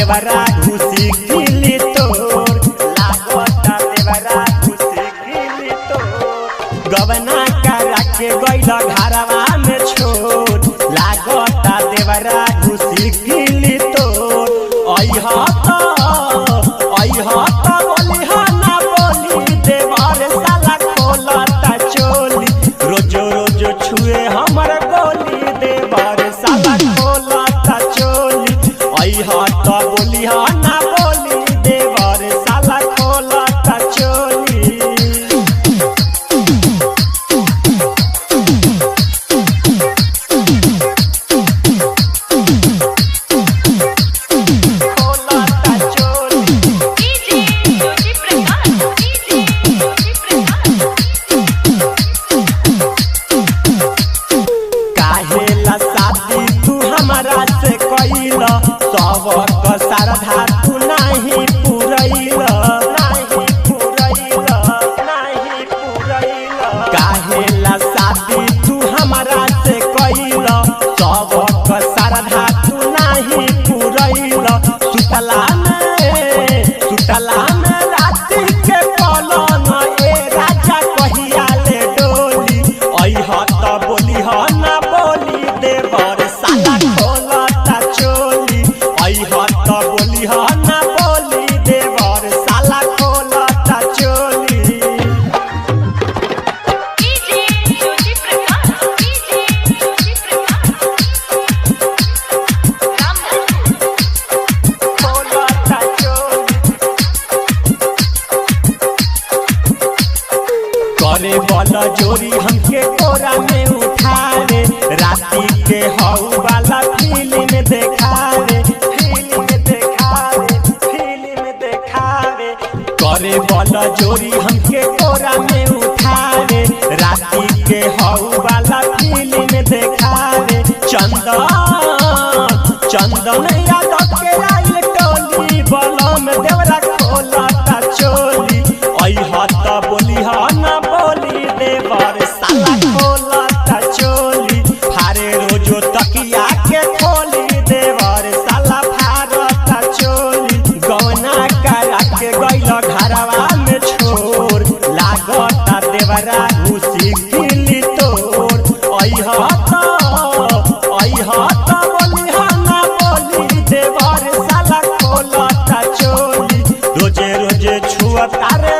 देवरा घुसी गिली तोर लागता देवरा घुसी गिली तोर गवना करा के गइल घरवा में छोड़ लागता देवरा घुसी गिली तोर अइहा त बोलिहा ना बोली देवर साला खोलता चोली रोजो रोजो छुए हमर गोली देवर साला खोलता चोली अइहा त बोलिहा ना बोली देवर साला खोलता चोली सरधा तू नहीं पुरैला काहेला शादी तू हमारा से कैला सबक सरधा तू नहीं पुरैला सुतला में राति के पलंग ए राजा कहिया ले डोली अइहा त बोलिहा ना बोली देवर साला खोलता चोली अइहा त बोलिहा ना बोली देवर साला खोलता चोली खोलता चोली करे वाला जोरी हमके कोरा में उठावे राती के हऊ वाला फिल्म देखावे करे वाला जोरी हमके कोरा में उठावे राती के हऊ वाला फिल्म देखावे चंदन यादव के आइल टोली बलम देवरा खोलता चोली अइहा त बोलिहा ना बोली देवर साला खोलता चोली फारे रोजो तकिया के खोली देवर साला फारता चोली गवना करा के गइल घरवा में छोड़ लागता देवरा घुसी गिली तोर अइहा त बोलिहा ना बोली देवर साला खोलता चोली रोजे रोजे छुअता रे